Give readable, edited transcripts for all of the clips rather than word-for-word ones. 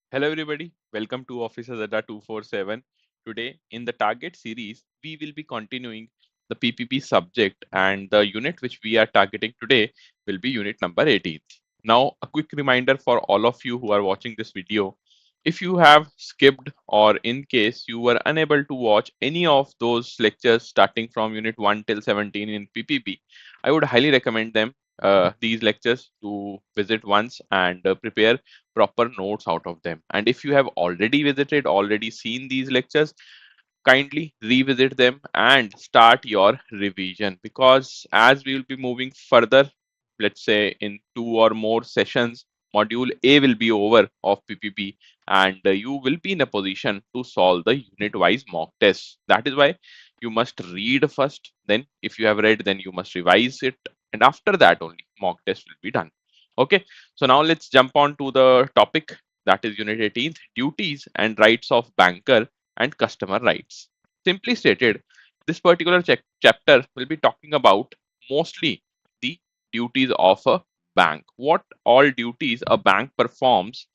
Hello everybody, welcome to Office Azada 247. Today in the target series, we will be continuing the PPB subject and the unit which we are targeting today will be unit number 18. Now a quick reminder for all of you who are watching this video. If you have skipped or in case you were unable to watch any of those lectures starting from unit 1 till 17 in PPB, I would highly recommend them these lectures to visit once and prepare proper notes out of them. And if you have already visited, already seen these lectures, kindly revisit them and start your revision, because as we will be moving further, let's say in 2 or more sessions, module A will be over of PPP, and you will be in a position to solve the unit wise mock tests. That is why you must read first, then if you have read, then you must revise it, and after that only mock test will be done. Okay, so now let's jump on to the topic, that is unit 18th, duties and rights of banker and customer rights. Simply stated, this particular chapter will be talking about mostly the duties of a bank. What all duties a bank performs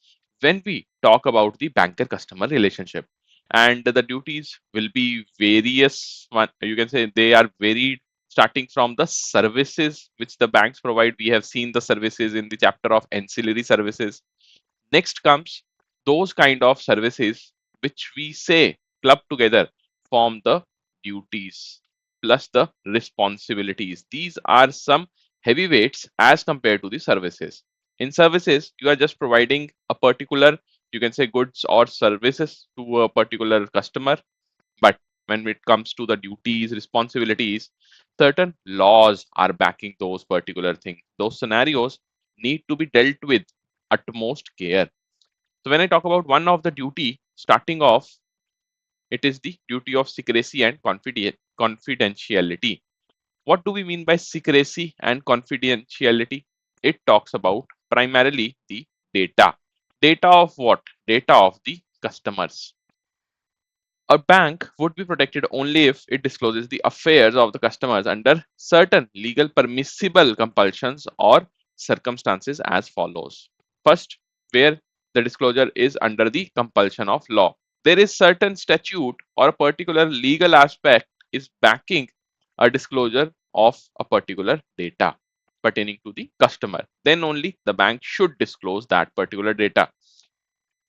when we talk about the banker customer relationship. And the duties will be various, one you can say they are varied, starting from the services which the banks provide. We have seen the services in the chapter of ancillary services. Next comes those kind of services which we say club together form the duties plus the responsibilities. These are some heavyweights as compared to the services. In services, you are just providing a particular, you can say, goods or services to a particular customer. But when it comes to the duties, responsibilities, certain laws are backing those particular things. Those scenarios need to be dealt with utmost care. So when I talk about one of the duty, starting off, it is the duty of secrecy and confidentiality. What do we mean by secrecy and confidentiality? It talks about primarily the data. Data of what? Data of the customers. A bank would be protected only if it discloses the affairs of the customers under certain legal permissible compulsions or circumstances as follows. First, where the disclosure is under the compulsion of law. There is certain statute or a particular legal aspect is backing a disclosure of a particular data pertaining to the customer. Then only the bank should disclose that particular data.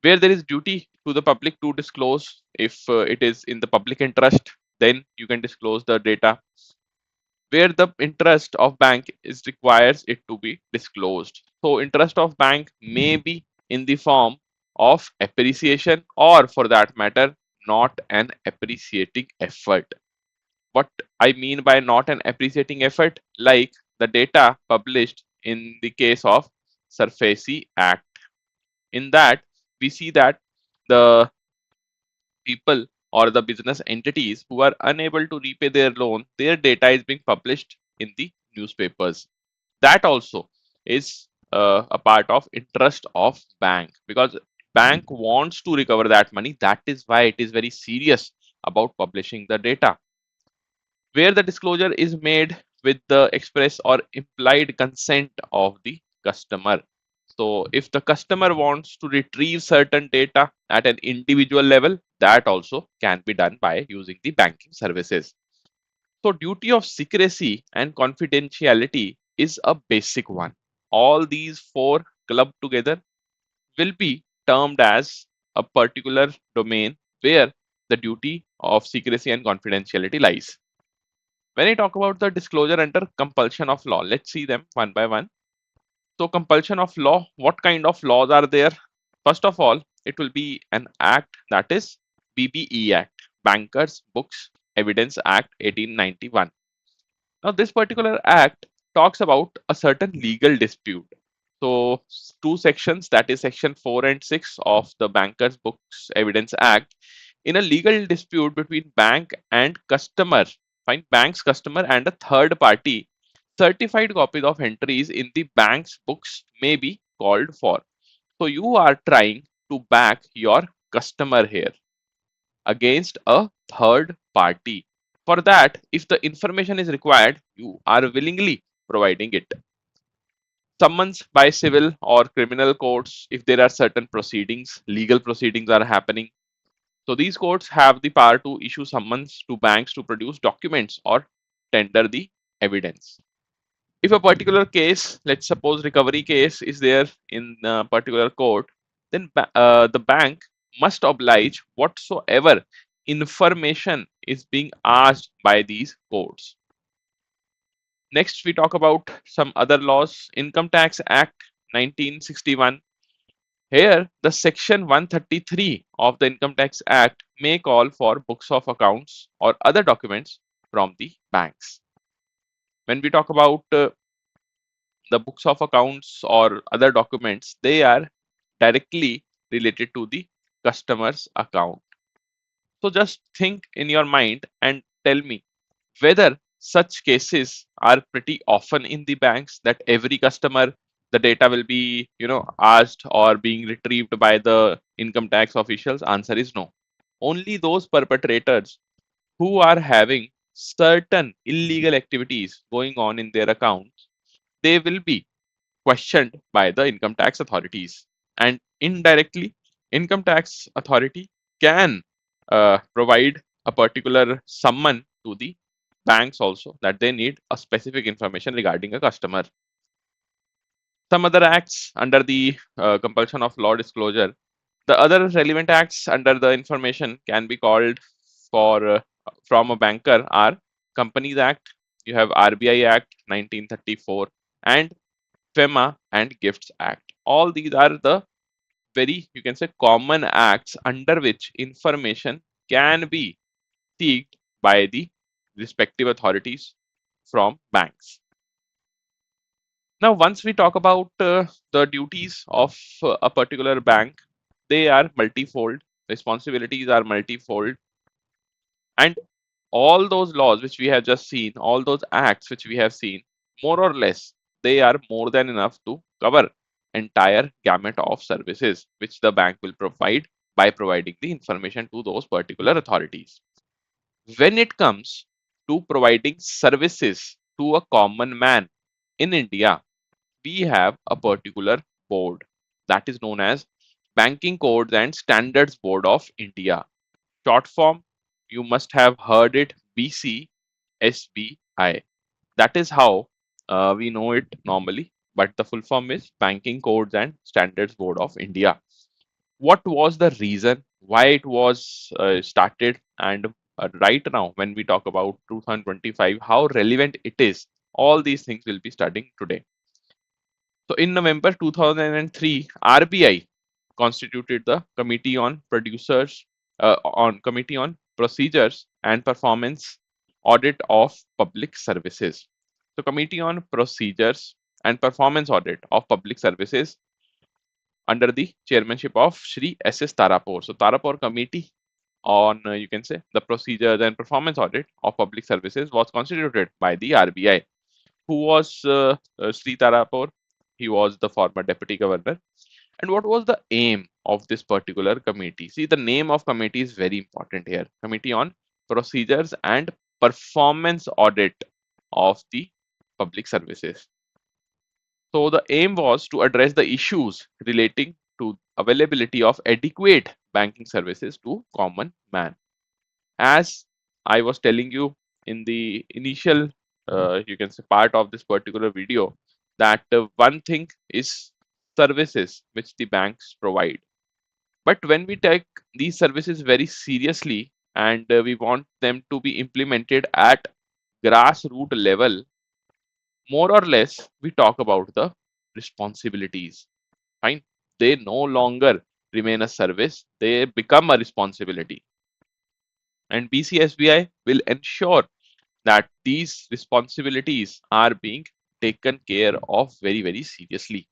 Where there is duty to the public to disclose, if it is in the public interest, then you can disclose the data. Where the interest of bank is requires it to be disclosed, so interest of bank may be in the form of appreciation, or for that matter not an appreciating effort. What I mean by not an appreciating effort, like the data published in the case of Surface Act. In that, we see that the people or the business entities who are unable to repay their loan, their data is being published in the newspapers. That also is a part of interest of bank, because bank wants to recover that money. That is why it is very serious about publishing the data. Where the disclosure is made with the express or implied consent of the customer. So if the customer wants to retrieve certain data at an individual level, that also can be done by using the banking services. So duty of secrecy and confidentiality is a basic one. All these four clubbed together will be termed as a particular domain where the duty of secrecy and confidentiality lies. When I talk about the disclosure under compulsion of law, let's see them one by one. So compulsion of law, what kind of laws are there? First of all, it will be an act, that is BBE Act, Bankers Books Evidence Act 1891. Now this particular act talks about a certain legal dispute. So two sections, that is section 4 and 6 of the Bankers Books Evidence Act. In a legal dispute between bank and customer, find bank's customer and a third party, certified copies of entries in the bank's books may be called for. So you are trying to back your customer here against a third party. For that, if the information is required, you are willingly providing it. summons by civil or criminal courts if there are certain proceedings, legal proceedings are happening. So these courts have the power to issue summons to banks to produce documents or tender the evidence. If a particular case, let's suppose recovery case is there in a particular court, then the bank must oblige whatsoever information is being asked by these courts. Next, we talk about some other laws. Income Tax Act 1961. Here, the section 133 of the Income Tax Act may call for books of accounts or other documents from the banks. When we talk about the books of accounts or other documents, they are directly related to the customer's account. So just think in your mind and tell me whether such cases are pretty often in the banks that every customer the data will be asked or being retrieved by the income tax officials. Answer is no. Only those perpetrators who are having certain illegal activities going on in their accounts, they will be questioned by the income tax authorities, and indirectly income tax authority can provide a particular summon to the banks also that they need a specific information regarding a customer. Some other acts under the compulsion of law disclosure. The other relevant acts under the information can be called for from a banker are Companies Act, you have RBI Act 1934, and FEMA and Gifts Act. All these are the very, you can say, common acts under which information can be seeked by the respective authorities from banks. Now, once we talk about the duties of a particular bank, they are multifold, responsibilities are multifold, and all those laws which we have just seen, all those acts which we have seen, more or less, they are more than enough to cover entire gamut of services which the bank will provide by providing the information to those particular authorities. When it comes to providing services to a common man in India, we have a particular board that is known as Banking Codes and Standards Board of India. Short form, you must have heard it, BCSBI. That is how we know it normally, but the full form is Banking Codes and Standards Board of India. What was the reason why it was started, and right now when we talk about 2025, how relevant it is? All these things we'll be studying today. So in November 2003, RBI constituted the Committee on Procedures and Performance Audit of Public Services. So Committee on Procedures and Performance Audit of Public Services under the chairmanship of Shri S.S. Tarapur. So Tarapur Committee on you can say the Procedures and Performance Audit of Public Services was constituted by the RBI. Who was Sri Tarapur? He was the former deputy governor. And what was the aim of this particular committee? See, the name of committee is very important here. Committee on Procedures and Performance Audit of the Public Services. So the aim was to address the issues relating to availability of adequate banking services to common man. As I was telling you in the initial, you can say, part of this particular video, that one thing is services which the banks provide. But when we take these services very seriously and we want them to be implemented at grassroots level, more or less we talk about the responsibilities. Fine. They no longer remain a service, they become a responsibility. And BCSBI will ensure that these responsibilities are being taken care of very, very seriously.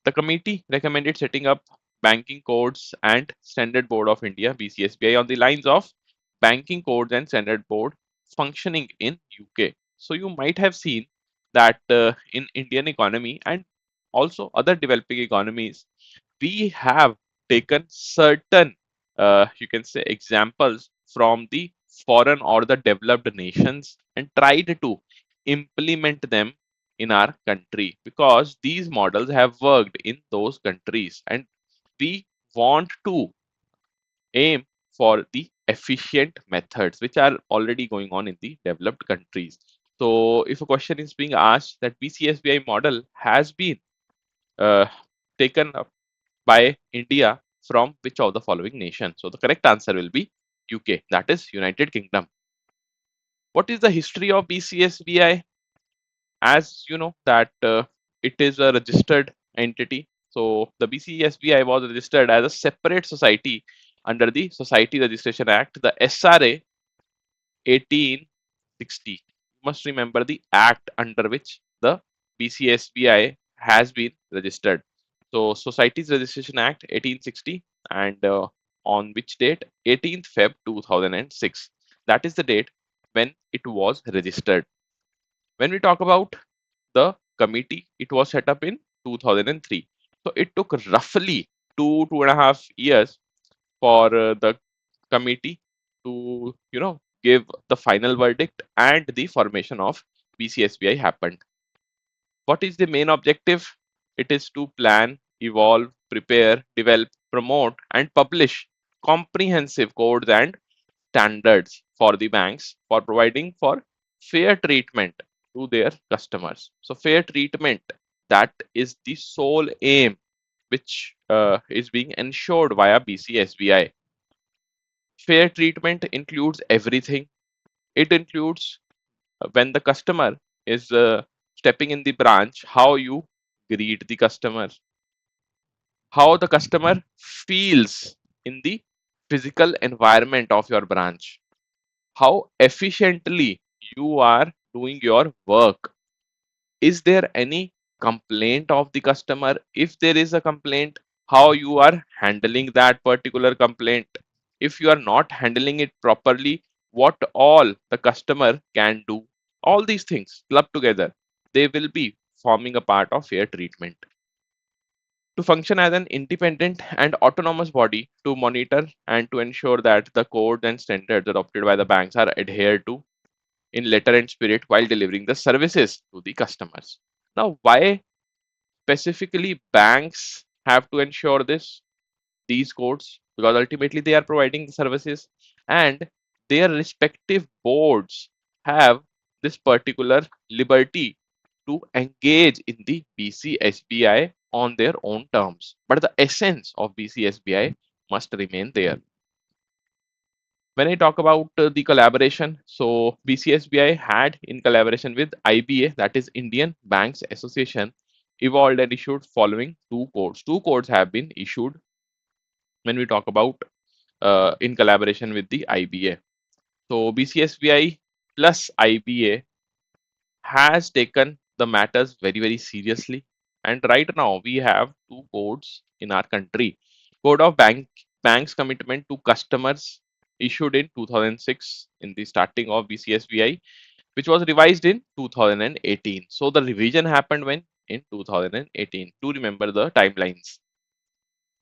The committee recommended setting up Banking Codes and Standard Board of India (BCSBI) on the lines of Banking Codes and Standard Board functioning in UK. So you might have seen that in Indian economy and also other developing economies, we have taken certain you can say examples from the foreign or the developed nations and tried to implement them in our country because these models have worked in those countries and we want to aim for the efficient methods which are already going on in the developed countries. So if a question is being asked that BCSBI model has been uh, taken up by India from which of the following nation? So the correct answer will be UK, that is United Kingdom. What is the history of BCSBI? As you know that it is a registered entity. So the BCSBI was registered as a separate society under the Society Registration Act, the SRA 1860. You must remember the act under which the BCSBI has been registered. So Societies Registration Act 1860 and on which date? 18th Feb 2006. That is the date when it was registered. When we talk about the committee, it was set up in 2003. So it took roughly 2.5 years for the committee to give the final verdict and the formation of BCSBI happened. What is the main objective? It is to plan, evolve, prepare, develop, promote, and publish comprehensive codes and standards for the banks for providing for fair treatment to their customers. So fair treatment, that is the sole aim which is being ensured via BCSBI. Fair treatment includes everything. It includes when the customer is stepping in the branch, how you greet the customer, how the customer feels in the physical environment of your branch, how efficiently you are doing your work. Is there any complaint of the customer? If there is a complaint, how you are handling that particular complaint? If you are not handling it properly, what all the customer can do? All these things clubbed together, they will be forming a part of fair treatment. To function as an independent and autonomous body to monitor and to ensure that the codes and standards adopted by the banks are adhered to in letter and spirit while delivering the services to the customers. Now, why specifically banks have to ensure these codes? Because ultimately they are providing the services and their respective boards have this particular liberty to engage in the BCSBI on their own terms. But the essence of BCSBI must remain there. When I talk about the collaboration, so BCSBI had in collaboration with IBA, that is Indian Banks Association, evolved and issued following two codes. Two codes have been issued when we talk about in collaboration with the IBA. So BCSBI plus IBA has taken the matters very seriously, and right now we have two codes in our country. Code of Banks Commitment to Customers issued in 2006 in the starting of BCSBI, which was revised in 2018. So the revision happened when? In 2018. To remember the timelines.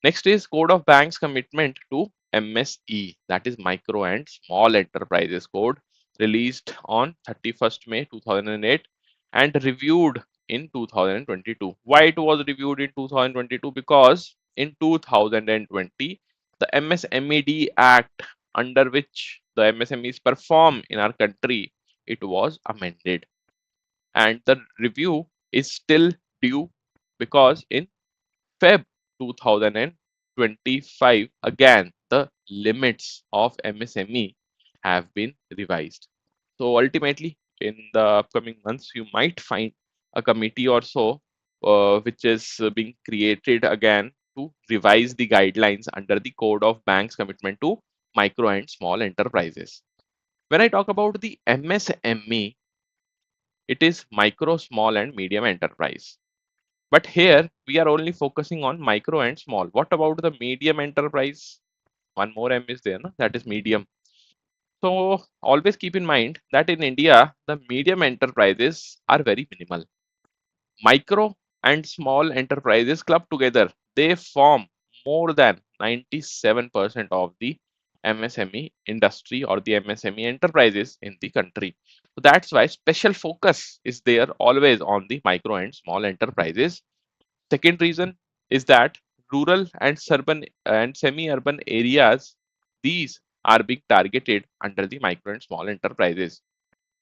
Next is Code of Banks Commitment to MSE, that is Micro and Small Enterprises Code, released on 31st May 2008 and reviewed in 2022. Why it was reviewed in 2022? Because in 2020, the MSMED Act, under which the MSMEs perform in our country, it was amended. And the review is still due because in Feb 2025, again, the limits of MSME have been revised. So ultimately, in the upcoming months, you might find a committee or so which is being created again to revise the guidelines under the Code of Banks Commitment to Micro and Small Enterprises. When I talk about the MSME, it is micro, small, and medium enterprise. But here we are only focusing on micro and small. What about the medium enterprise? One more M is there, no? That is medium. So always keep in mind that in India, the medium enterprises are very minimal. Micro and small enterprises clubbed together, they form more than 97% of the MSME industry or the MSME enterprises in the country. So that's why special focus is there always on the micro and small enterprises. Second reason is that rural and urban and semi-urban areas, these are being targeted under the micro and small enterprises.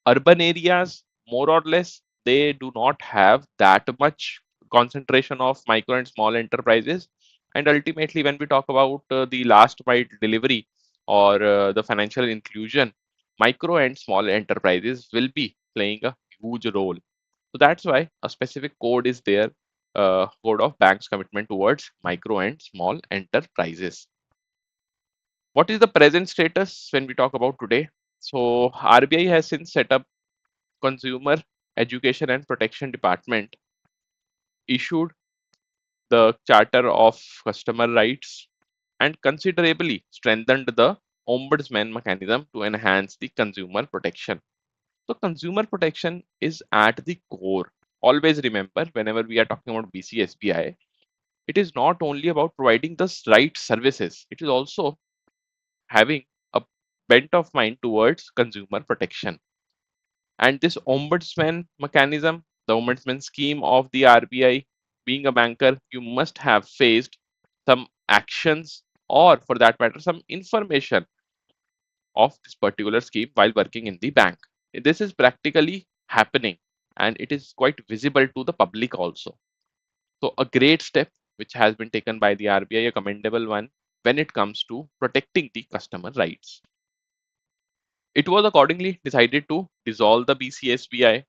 Urban areas, more or less, they do not have that much concentration of micro and small enterprises. And ultimately, when we talk about the last mile delivery or the financial inclusion, micro and small enterprises will be playing a huge role. So that's why a specific code is there, code of bank's commitment towards micro and small enterprises. What is the present status when we talk about today? So RBI has since set up Consumer Education and Protection Department, issued the Charter of Customer Rights, and considerably strengthened the Ombudsman mechanism to enhance the consumer protection. So, consumer protection is at the core. Always remember, whenever we are talking about BCSBI, it is not only about providing the right services, it is also having a bent of mind towards consumer protection. And this ombudsman mechanism, the ombudsman scheme of the RBI, being a banker, you must have faced some actions or, for that matter, some information of this particular scheme while working in the bank. This is practically happening and it is quite visible to the public also. So, a great step which has been taken by the RBI, a commendable one when it comes to protecting the customer rights. It was accordingly decided to dissolve the BCSBI,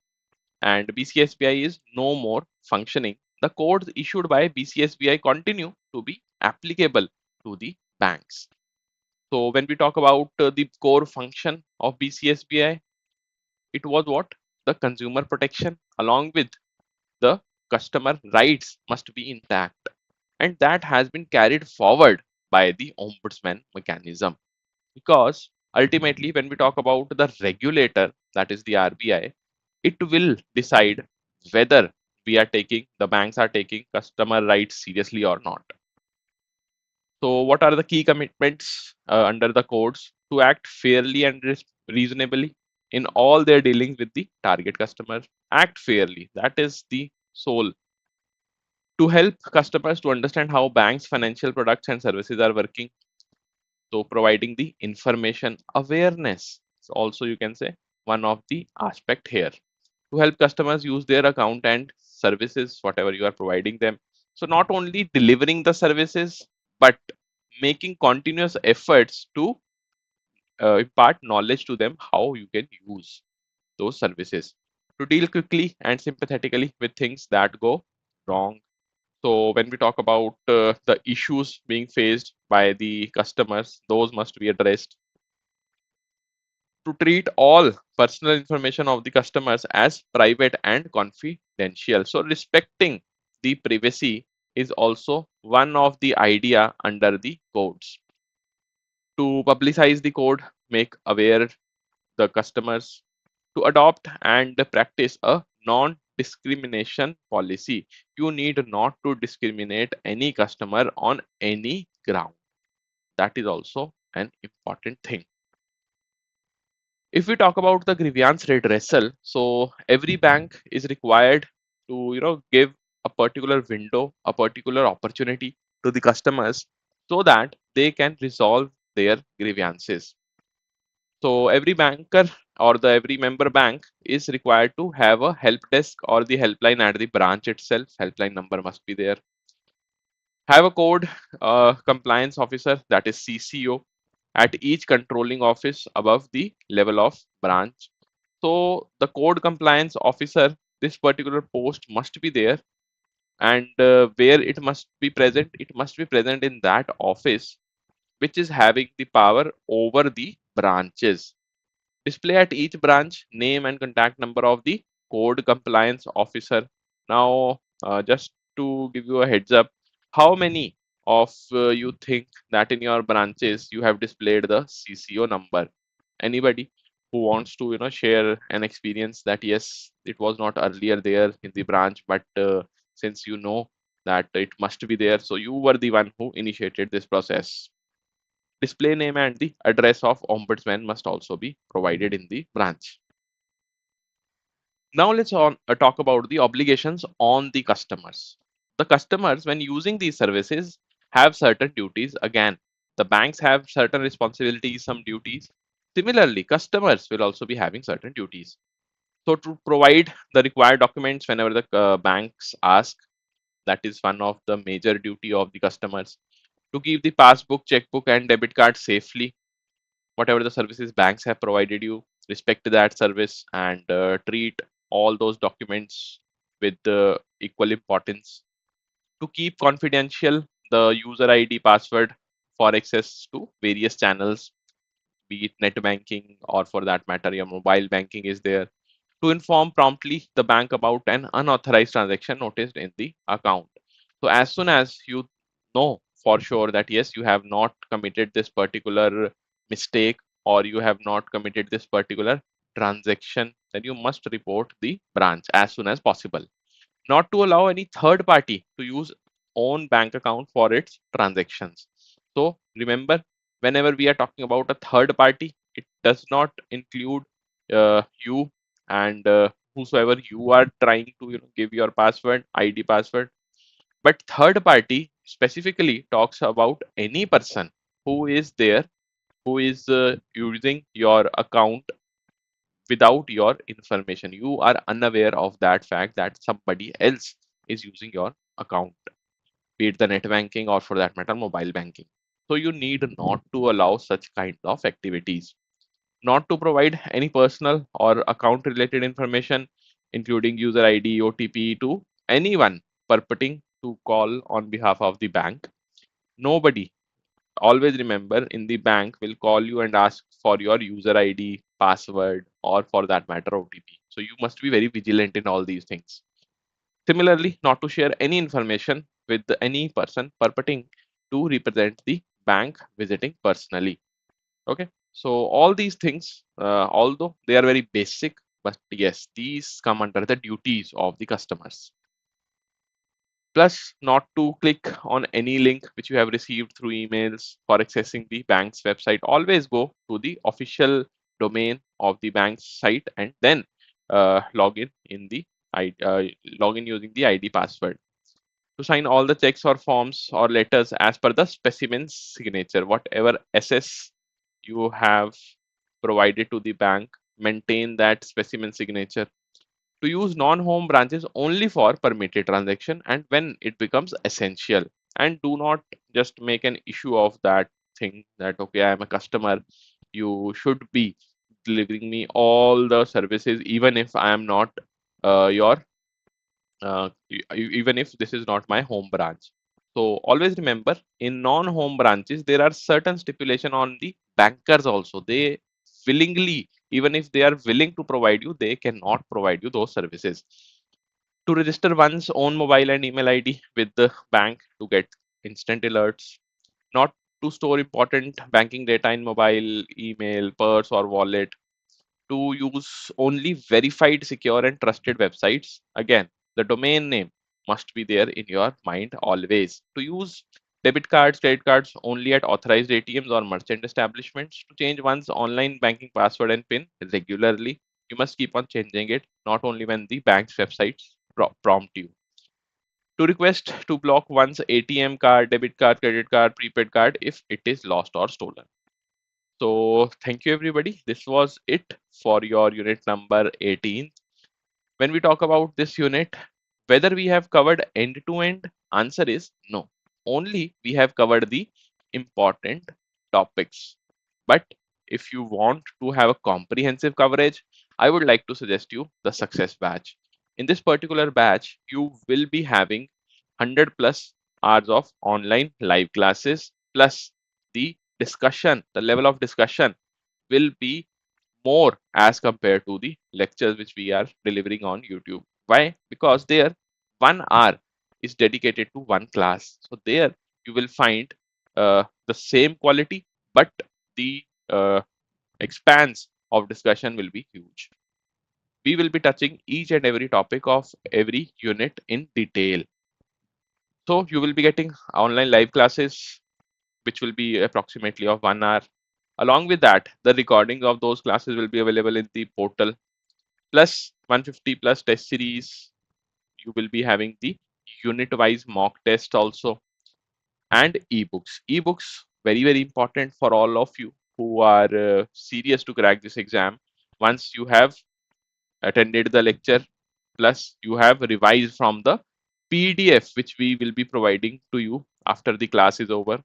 and BCSBI is no more functioning. The codes issued by BCSBI continue to be applicable to the banks. So when we talk about the core function of BCSBI, it was what? The consumer protection along with the customer rights must be intact. And that has been carried forward by the ombudsman mechanism. Because ultimately, when we talk about the regulator, that is the RBI, it will decide whether the banks are taking customer rights seriously or not. So, what are the key commitments under the codes? To act fairly and reasonably in all their dealings with the target customer. Act fairly. That is the sole. To help customers to understand how banks' financial products and services are working. So, providing the information awareness is also, you can say, one of the aspect here to help customers use their account and services, whatever you are providing them. So, not only delivering the services, but making continuous efforts to impart knowledge to them how you can use those services to deal quickly and sympathetically with things that go wrong. So when we talk about the issues being faced by the customers, those must be addressed. To treat all personal information of the customers as private and confidential. So respecting the privacy is also one of the idea under the codes. To publicize the code, make aware the customers, to adopt and practice a non-discrimination policy. You need not to discriminate any customer on any ground. That is also an important thing. If we talk about the grievance redressal, so every bank is required to give a particular window, a particular opportunity to the customers so that they can resolve their grievances. So every banker or the every member bank is required to have a help desk or the helpline at the branch itself. Helpline number must be there. Have a code compliance officer, that is CCO, at each controlling office above the level of branch. So the code compliance officer, this particular post must be there, and where it must be present in that office which is having the power over the branches. Display at each branch name and contact number of the code compliance officer. Now, just to give you a heads up, how many of you think that in your branches you have displayed the CCO number? Anybody who wants to share an experience that yes, it was not earlier there in the branch, but since you know that it must be there, so you were the one who initiated this process. Display name and the address of ombudsman must also be provided in the branch. Now let's talk about the obligations on the customers. The customers, when using these services, have certain duties. Again, the banks have certain responsibilities, some duties. Similarly, customers will also be having certain duties. So to provide the required documents whenever the banks ask, that is one of the major duty of the customers. To keep the passbook, checkbook, and debit card safely, whatever the services banks have provided you, respect that service and treat all those documents with equal importance. To keep confidential the user ID password for access to various channels, be it net banking or for that matter your mobile banking is there. To inform promptly the bank about an unauthorized transaction noticed in the account. So as soon as you know for sure that yes, you have not committed this particular mistake or you have not committed this particular transaction, then you must report the branch as soon as possible. Not to allow any third party to use own bank account for its transactions. So remember, whenever we are talking about a third party, it does not include you and whosoever you are trying to give your password, ID password. But third party specifically talks about any person who is there, who is using your account without your information. You are unaware of that fact that somebody else is using your account, be it the net banking or for that matter mobile banking. So you need not to allow such kind of activities. Not to provide any personal or account related information, including user ID, OTP to anyone purporting to call on behalf of the bank. Nobody, always remember, in the bank will call you and ask for your user ID, password, or for that matter OTP. So you must be very vigilant in all these things. Similarly, not to share any information with any person purporting to represent the bank visiting personally. Okay, so all these things, although they are very basic, but yes, these come under the duties of the customers. Plus, not to click on any link which you have received through emails for accessing the bank's website. Always go to the official domain of the bank's site and then log in the log in using the ID password. To sign all the checks or forms or letters as per the specimen's signature, whatever SS you have provided to the bank, maintain that specimen signature. To use non-home branches only for permitted transaction and when it becomes essential, and do not just make an issue of that thing that okay, I am a customer, you should be delivering me all the services even if I am not your even if this is not my home branch. So always remember, in non-home branches, there are certain stipulation on the bankers also. They willingly, even if they are willing to provide you, they cannot provide you those services. To register one's own mobile and email ID with the bank to get instant alerts. Not to store important banking data in mobile, email, purse, or wallet. To use only verified, secure, and trusted websites. Again, the domain name must be there in your mind always. To use debit cards, credit cards only at authorized ATMs or merchant establishments. To change one's online banking password and PIN regularly. You must keep on changing it, not only when the bank's websites prompt you. To request to block one's ATM card, debit card, credit card, prepaid card if it is lost or stolen. So thank you everybody. This was it for your unit number 18. When we talk about this unit, whether we have covered end to end, answer is no. Only we have covered the important topics. But if you want to have a comprehensive coverage, I would like to suggest you the success batch. In this particular batch, you will be having 100 plus hours of online live classes plus the discussion, the level of discussion will be more as compared to the lectures which we are delivering on YouTube. Why? Because there 1 hour is dedicated to one class. So there you will find the same quality, but the expanse of discussion will be huge. We will be touching each and every topic of every unit in detail. So you will be getting online live classes which will be approximately of 1 hour. Along with that, the recording of those classes will be available in the portal. Plus 150 plus test series. You will be having the unit-wise mock test also, and ebooks. Ebooks very important for all of you who are serious to crack this exam. Once you have attended the lecture, plus you have revised from the PDF which we will be providing to you after the class is over,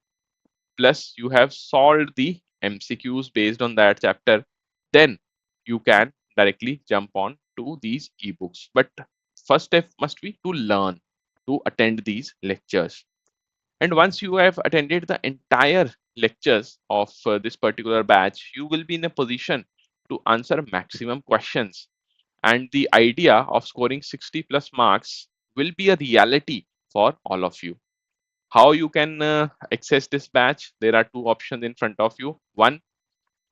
plus you have solved the MCQs based on that chapter, then you can directly jump on to these ebooks. But first step must be to learn, to attend these lectures. And once you have attended the entire lectures of this particular batch, you will be in a position to answer maximum questions. And the idea of scoring 60 plus marks will be a reality for all of you. How you can access this batch? There are two options in front of you. One,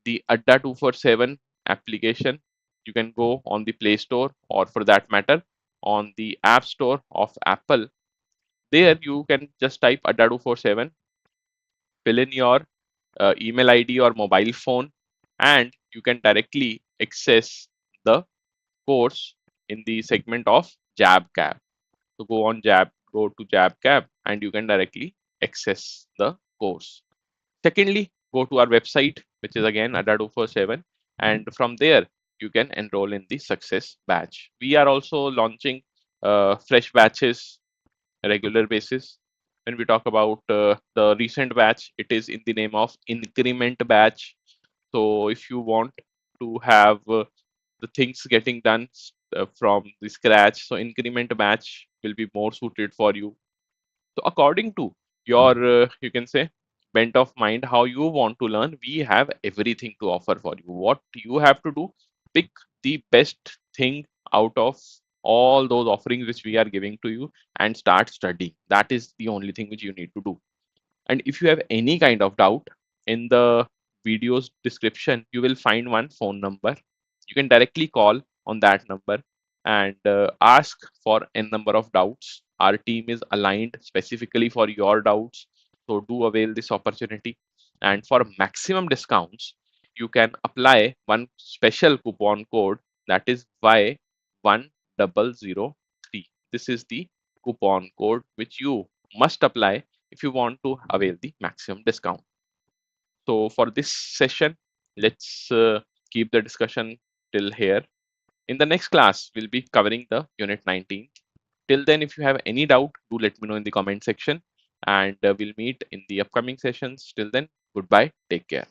the Adda 247 application. You can go on the Play Store, or for that matter, on the App Store of Apple. There you can just type Adda 247, fill in your email ID or mobile phone, and you can directly access the course in the segment of JAIIB. So go to JAIIB, and you can directly access the course. Secondly, go to our website, which is again Adda247, and from there you can enroll in the success batch. We are also launching fresh batches regular basis. When we talk about the recent batch, it is in the name of increment batch. So if you want to have the things getting done from the scratch, so increment batch will be more suited for you. So according to your, you can say, bent of mind, how you want to learn, we have everything to offer for you. What you have to do, pick the best thing out of all those offerings which we are giving to you and start studying. That is the only thing which you need to do. And if you have any kind of doubt, in the video's description, you will find one phone number. You can directly call on that number and ask for n number of doubts. Our team is aligned specifically for your doubts. So do avail this opportunity. And for maximum discounts, you can apply one special coupon code, that is Y1003. This is the coupon code which you must apply if you want to avail the maximum discount. So for this session, let's keep the discussion till here. In the next class, we'll be covering the unit 19. Till then, if you have any doubt, do let me know in the comment section, and we'll meet in the upcoming sessions. Till then, goodbye, take care.